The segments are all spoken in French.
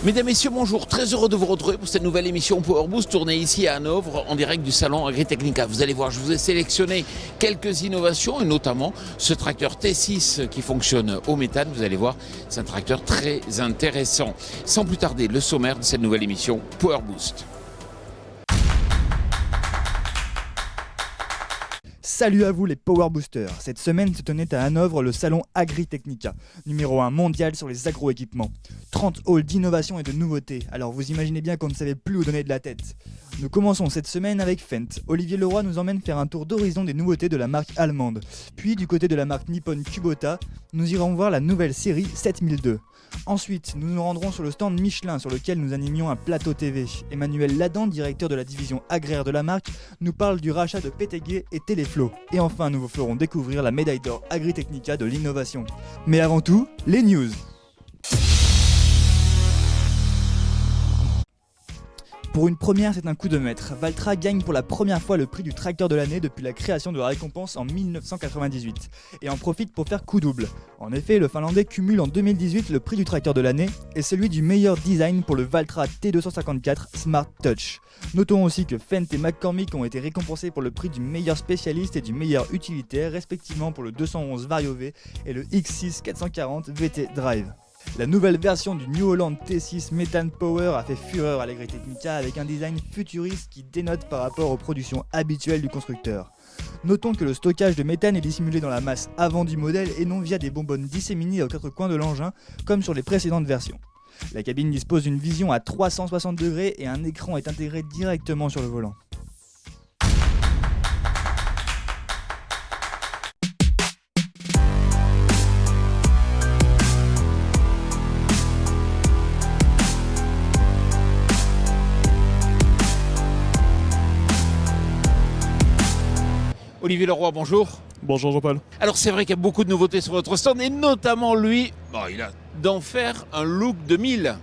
Mesdames, Messieurs, bonjour. Très heureux de vous retrouver pour cette nouvelle émission Power Boost tournée ici à Hanovre en direct du salon Agritechnica. Vous allez voir, je vous ai sélectionné quelques innovations et notamment ce tracteur T6 qui fonctionne au méthane. Vous allez voir, c'est un tracteur très intéressant. Sans plus tarder, le sommaire de cette nouvelle émission Power Boost. Salut à vous les Power Boosters. Cette semaine se tenait à Hanovre le salon Agritechnica, numéro 1 mondial sur les agroéquipements. 30 halls d'innovation et de nouveautés, alors vous imaginez bien qu'on ne savait plus où donner de la tête. Nous commençons cette semaine avec Fendt. Olivier Leroy nous emmène faire un tour d'horizon des nouveautés de la marque allemande. Puis du côté de la marque nippone Kubota, nous irons voir la nouvelle série 7002. Ensuite, nous nous rendrons sur le stand Michelin sur lequel nous animions un plateau TV. Emmanuel Ladan, directeur de la division agraire de la marque, nous parle du rachat de PTG et Téléflo. Et enfin, nous vous ferons découvrir la médaille d'or Agritechnica de l'innovation. Mais avant tout, les news. Pour une première, c'est un coup de maître. Valtra gagne pour la première fois le prix du tracteur de l'année depuis la création de la récompense en 1998 et en profite pour faire coup double. En effet, le Finlandais cumule en 2018 le prix du tracteur de l'année et celui du meilleur design pour le Valtra T254 Smart Touch. Notons aussi que Fendt et McCormick ont été récompensés pour le prix du meilleur spécialiste et du meilleur utilitaire, respectivement pour le 211 Vario V et le X6 440 VT Drive. La nouvelle version du New Holland T6 Methane Power a fait fureur à l'Agritechnica avec un design futuriste qui dénote par rapport aux productions habituelles du constructeur. Notons que le stockage de méthane est dissimulé dans la masse avant du modèle et non via des bonbonnes disséminées aux quatre coins de l'engin comme sur les précédentes versions. La cabine dispose d'une vision à 360 degrés et un écran est intégré directement sur le volant. Olivier Leroy, bonjour. Bonjour Jean-Paul. Alors c'est vrai qu'il y a beaucoup de nouveautés sur votre stand et notamment lui, il a d'en faire un look 2000.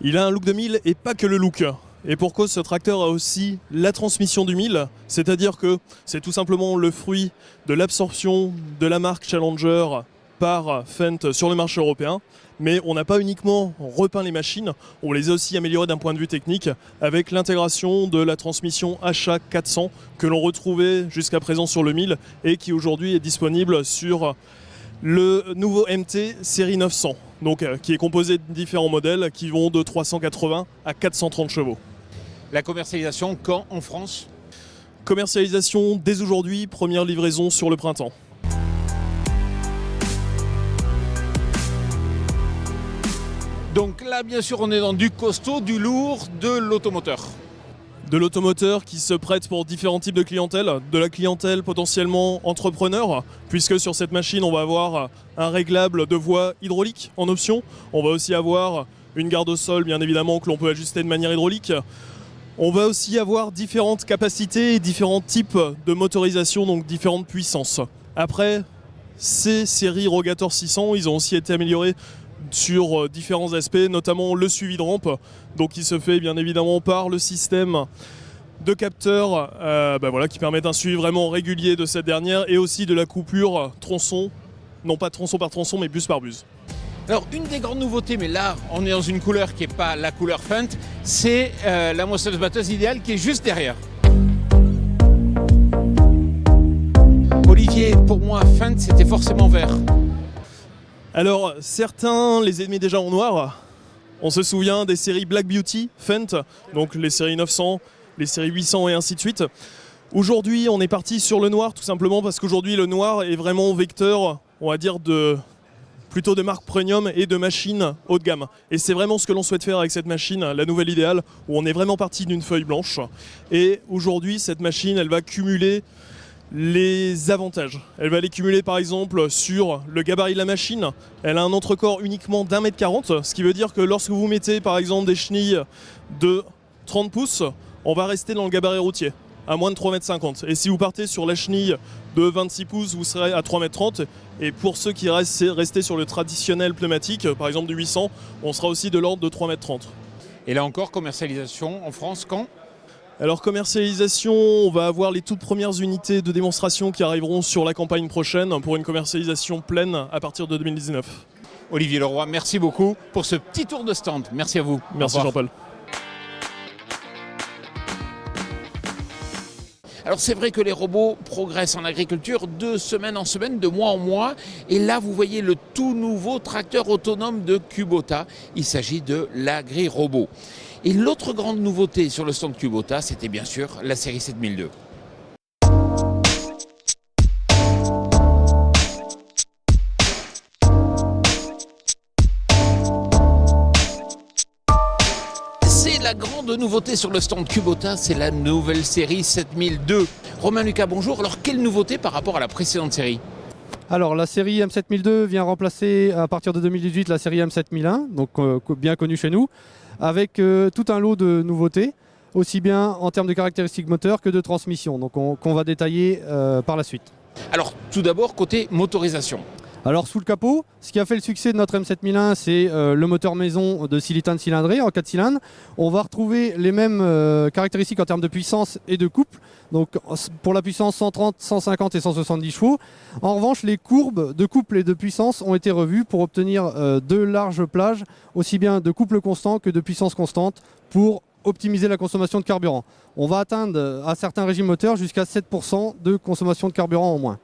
Il a un look 2000 et pas que le look. Et pour cause, ce tracteur a aussi la transmission du 1000, c'est-à-dire que c'est tout simplement le fruit de l'absorption de la marque Challenger par Fendt sur le marché européen. Mais on n'a pas uniquement repeint les machines, on les a aussi améliorées d'un point de vue technique avec l'intégration de la transmission HA400 que l'on retrouvait jusqu'à présent sur le 1000 et qui aujourd'hui est disponible sur le nouveau MT série 900, donc qui est composé de différents modèles qui vont de 380 à 430 chevaux. La commercialisation quand en France? Commercialisation dès aujourd'hui, première livraison sur le printemps. Donc là, bien sûr, on est dans du costaud, du lourd, de l'automoteur. De l'automoteur qui se prête pour différents types de clientèle, de la clientèle potentiellement entrepreneur, puisque sur cette machine, on va avoir un réglable de voie hydraulique en option. On va aussi avoir une garde au sol, bien évidemment, que l'on peut ajuster de manière hydraulique. On va aussi avoir différentes capacités et différents types de motorisation, donc différentes puissances. Après, ces séries Rogator 600, ils ont aussi été améliorés sur différents aspects, notamment le suivi de rampe, donc qui se fait bien évidemment par le système de capteurs qui permettent un suivi vraiment régulier de cette dernière et aussi de la coupure tronçon, non pas tronçon par tronçon mais bus par bus. Alors une des grandes nouveautés, mais là on est dans une couleur qui n'est pas la couleur Fendt, c'est la moissonneuse-batteuse idéale qui est juste derrière. Olivier, pour moi Fendt c'était forcément vert. Alors, certains les aimaient déjà en noir. On se souvient des séries Black Beauty, Fendt, donc les séries 900, les séries 800 et ainsi de suite. Aujourd'hui, on est parti sur le noir tout simplement parce qu'aujourd'hui, le noir est vraiment vecteur, on va dire, plutôt de marque premium et de machines haut de gamme. Et c'est vraiment ce que l'on souhaite faire avec cette machine, la nouvelle idéale, où on est vraiment parti d'une feuille blanche. Et aujourd'hui, cette machine, elle va cumuler les avantages. Elle va les cumuler par exemple sur le gabarit de la machine. Elle a un entrecorps uniquement d'1m40, ce qui veut dire que lorsque vous mettez par exemple des chenilles de 30 pouces, on va rester dans le gabarit routier, à moins de 3m50. Et si vous partez sur la chenille de 26 pouces, vous serez à 3m30. Et pour ceux qui restent restés sur le traditionnel pneumatique, par exemple du 800, on sera aussi de l'ordre de 3m30. Et là encore, commercialisation en France quand? Alors commercialisation, on va avoir les toutes premières unités de démonstration qui arriveront sur la campagne prochaine pour une commercialisation pleine à partir de 2019. Olivier Leroy, merci beaucoup pour ce petit tour de stand. Merci à vous. Merci Au revoir. Jean-Paul. Alors c'est vrai que les robots progressent en agriculture de semaine en semaine, de mois en mois. Et là, vous voyez le tout nouveau tracteur autonome de Kubota. Il s'agit de l'Agri-Robot. Et l'autre grande nouveauté sur le stand Kubota, c'était bien sûr la série 7002. La grande nouveauté sur le stand Kubota, c'est la nouvelle série 7002. Romain Lucas, bonjour. Alors, quelle nouveauté par rapport à la précédente série ? Alors, la série M7002 vient remplacer à partir de 2018 la série M7001, donc bien connue chez nous, avec tout un lot de nouveautés, aussi bien en termes de caractéristiques moteurs que de transmission, donc qu'on va détailler par la suite. Alors, tout d'abord, côté motorisation. Alors sous le capot, ce qui a fait le succès de notre M7001, c'est le moteur maison de silitane cylindrée en 4 cylindres. On va retrouver les mêmes caractéristiques en termes de puissance et de couple. Donc pour la puissance 130, 150 et 170 chevaux. En revanche, les courbes de couple et de puissance ont été revues pour obtenir de larges plages, aussi bien de couple constant que de puissance constante, pour optimiser la consommation de carburant. On va atteindre à certains régimes moteurs jusqu'à 7% de consommation de carburant en moins.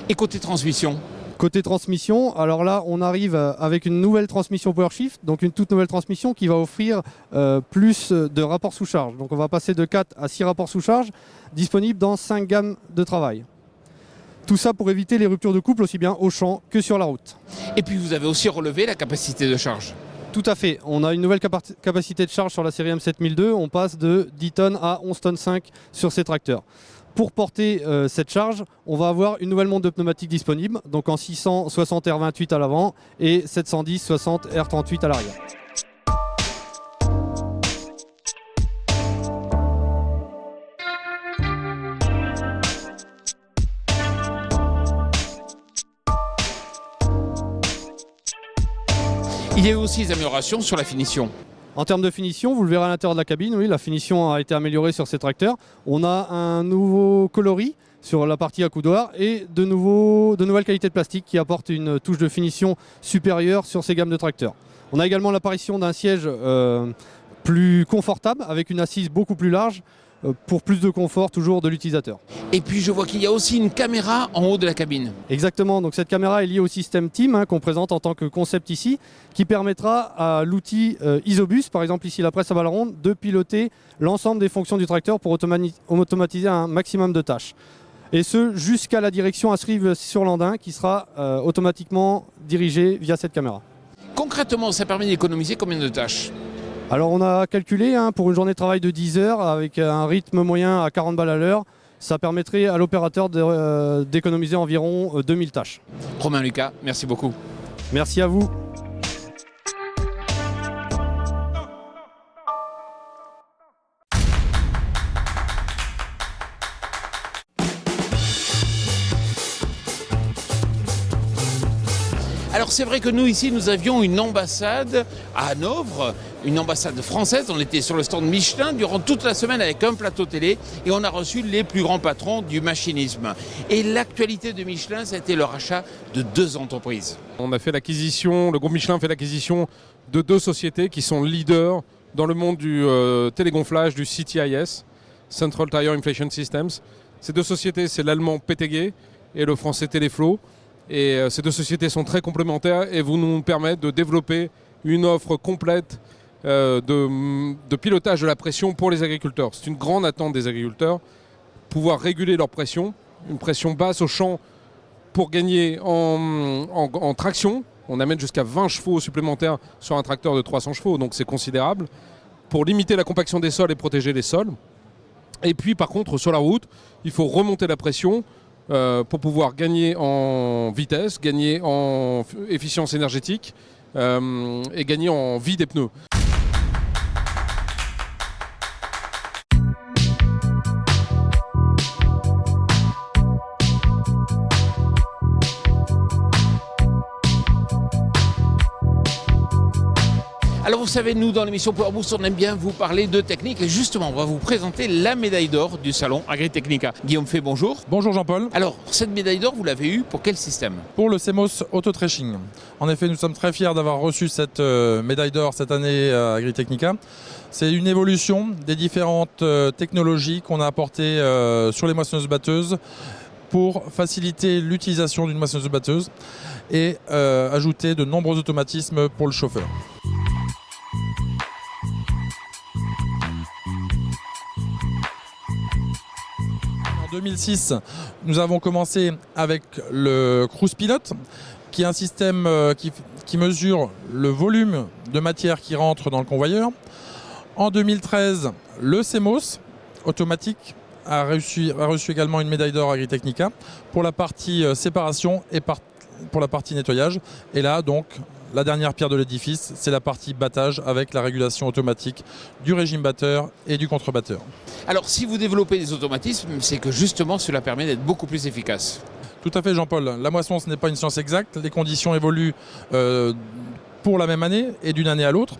Et côté transmission ? Côté transmission, alors là, on arrive avec une nouvelle transmission PowerShift, donc une toute nouvelle transmission qui va offrir plus de rapports sous charge. Donc on va passer de 4 à 6 rapports sous charge, disponibles dans 5 gammes de travail. Tout ça pour éviter les ruptures de couple aussi bien au champ que sur la route. Et puis vous avez aussi relevé la capacité de charge. Tout à fait. On a une nouvelle capacité de charge sur la série M7002. On passe de 10 tonnes à 11 tonnes 5 sur ces tracteurs. Pour porter cette charge, on va avoir une nouvelle montre de pneumatique disponible, donc en 660 R28 à l'avant et 710 60 R38 à l'arrière. Il y a eu aussi des améliorations sur la finition. En termes de finition, vous le verrez à l'intérieur de la cabine, oui, la finition a été améliorée sur ces tracteurs. On a un nouveau coloris sur la partie accoudoir et de nouvelles qualités de plastique qui apportent une touche de finition supérieure sur ces gammes de tracteurs. On a également l'apparition d'un siège plus confortable avec une assise beaucoup plus large pour plus de confort toujours de l'utilisateur. Et puis je vois qu'il y a aussi une caméra en haut de la cabine. Exactement, donc cette caméra est liée au système TEAM qu'on présente en tant que concept ici, qui permettra à l'outil Isobus, par exemple ici la presse à balles rondes, de piloter l'ensemble des fonctions du tracteur pour automatiser un maximum de tâches. Et ce jusqu'à la direction à Srives-sur-Landin qui sera automatiquement dirigée via cette caméra. Concrètement, ça permet d'économiser combien de tâches ? Alors on a calculé pour une journée de travail de 10 heures avec un rythme moyen à 40 balles à l'heure, ça permettrait à l'opérateur d'économiser environ 2000 tâches. Romain Lucas, merci beaucoup. Merci à vous. Alors c'est vrai que nous ici, nous avions une ambassade à Hanovre, une ambassade française. On était sur le stand Michelin durant toute la semaine avec un plateau télé et on a reçu les plus grands patrons du machinisme. Et l'actualité de Michelin, ça a été le rachat de 2 entreprises. On a fait l'acquisition, le groupe Michelin fait l'acquisition de 2 sociétés qui sont leaders dans le monde du télégonflage, du CTIS, Central Tire Inflation Systems. Ces 2 sociétés, c'est l'allemand PTG et le français Teleflow. Et ces 2 sociétés sont très complémentaires et vont nous permettre de développer une offre complète de pilotage de la pression pour les agriculteurs. C'est une grande attente des agriculteurs, pouvoir réguler leur pression, une pression basse au champ pour gagner en traction. On amène jusqu'à 20 chevaux supplémentaires sur un tracteur de 300 chevaux, donc c'est considérable, pour limiter la compaction des sols et protéger les sols. Et puis par contre, sur la route, il faut remonter la pression pour pouvoir gagner en vitesse, gagner en efficience énergétique et gagner en vie des pneus. Alors vous savez, nous dans l'émission Power Boost, on aime bien vous parler de technique et justement on va vous présenter la médaille d'or du salon Agritechnica. Guillaume Fay, bonjour. Bonjour Jean-Paul. Alors cette médaille d'or, vous l'avez eue pour quel système? Pour le CMOS Auto Threshing. En effet, nous sommes très fiers d'avoir reçu cette médaille d'or cette année à Agritechnica. C'est une évolution des différentes technologies qu'on a apportées sur les moissonneuses-batteuses pour faciliter l'utilisation d'une moissonneuse-batteuse et ajouter de nombreux automatismes pour le chauffeur. En 2006, nous avons commencé avec le Cruise Pilot, qui est un système qui mesure le volume de matière qui rentre dans le convoyeur. En 2013, le CMOS automatique a reçu également une médaille d'or Agritechnica pour la partie séparation et pour la partie nettoyage. Et là, donc, la dernière pierre de l'édifice, c'est la partie battage avec la régulation automatique du régime batteur et du contre-batteur. Alors si vous développez des automatismes, c'est que justement cela permet d'être beaucoup plus efficace. Tout à fait Jean-Paul. La moisson, ce n'est pas une science exacte. Les conditions évoluent pour la même année et d'une année à l'autre.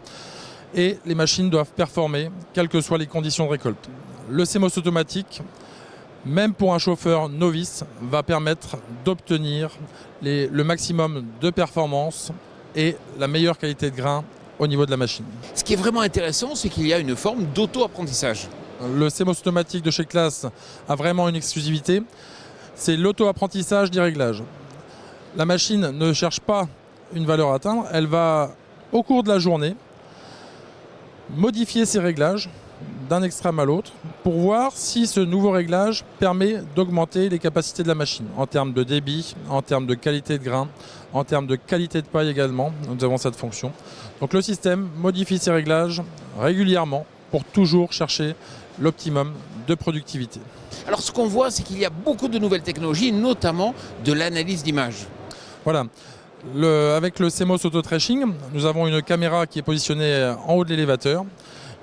Et les machines doivent performer, quelles que soient les conditions de récolte. Le CMOS automatique, même pour un chauffeur novice, va permettre d'obtenir le maximum de performance et la meilleure qualité de grain au niveau de la machine. Ce qui est vraiment intéressant, c'est qu'il y a une forme d'auto-apprentissage. Le CMOS automatique de chez Claas a vraiment une exclusivité, c'est l'auto-apprentissage des réglages. La machine ne cherche pas une valeur à atteindre, elle va au cours de la journée modifier ses réglages d'un extrême à l'autre pour voir si ce nouveau réglage permet d'augmenter les capacités de la machine en termes de débit, en termes de qualité de grain, en termes de qualité de paille également. Nous avons cette fonction. Donc le système modifie ses réglages régulièrement pour toujours chercher l'optimum de productivité. Alors ce qu'on voit, c'est qu'il y a beaucoup de nouvelles technologies, notamment de l'analyse d'image. Voilà. Avec le CMOS Auto Threshing, nous avons une caméra qui est positionnée en haut de l'élévateur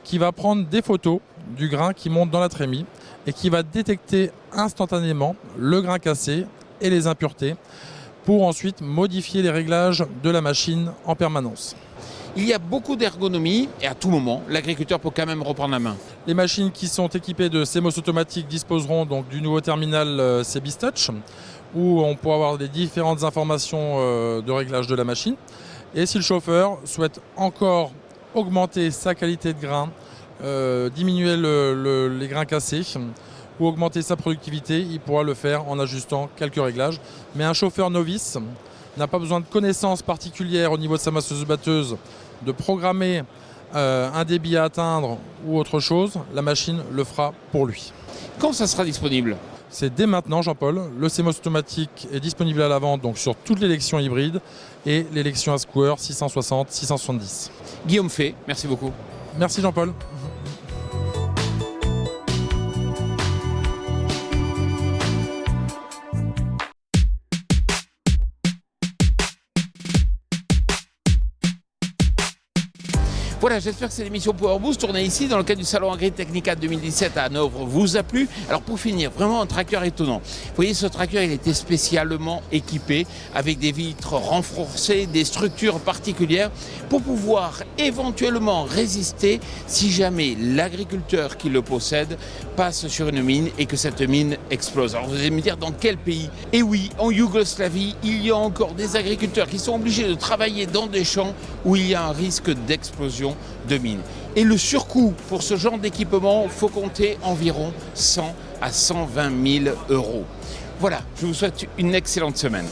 qui va prendre des photos du grain qui monte dans la trémie et qui va détecter instantanément le grain cassé et les impuretés pour ensuite modifier les réglages de la machine en permanence. Il y a beaucoup d'ergonomie et à tout moment, l'agriculteur peut quand même reprendre la main. Les machines qui sont équipées de CMOS automatique disposeront donc du nouveau terminal CBIS Touch où on pourra avoir les différentes informations de réglage de la machine. Et si le chauffeur souhaite encore augmenter sa qualité de grain, diminuer les grains cassés ou augmenter sa productivité, il pourra le faire en ajustant quelques réglages. Mais un chauffeur novice n'a pas besoin de connaissances particulières au niveau de sa moissonneuse-batteuse, de programmer un débit à atteindre ou autre chose. La machine le fera pour lui. Quand ça sera disponible? C'est dès maintenant, Jean-Paul. Le CMOS automatique est disponible à la vente donc sur toutes les lections hybrides et les lections Ascour 660-670. Guillaume Fay, merci beaucoup. Merci Jean-Paul. Voilà, j'espère que cette émission Power Boost tournée ici dans le cadre du salon Agritechnica 2017 à Hanovre vous a plu. Alors pour finir, vraiment un tracteur étonnant. Vous voyez, ce tracteur, il était spécialement équipé avec des vitres renforcées, des structures particulières pour pouvoir éventuellement résister si jamais l'agriculteur qui le possède passe sur une mine et que cette mine explose. Alors vous allez me dire dans quel pays? Eh oui, en Yougoslavie, il y a encore des agriculteurs qui sont obligés de travailler dans des champs où il y a un risque d'explosion de mines. Et le surcoût pour ce genre d'équipement, il faut compter environ 100 à 120 000 euros. Voilà, je vous souhaite une excellente semaine.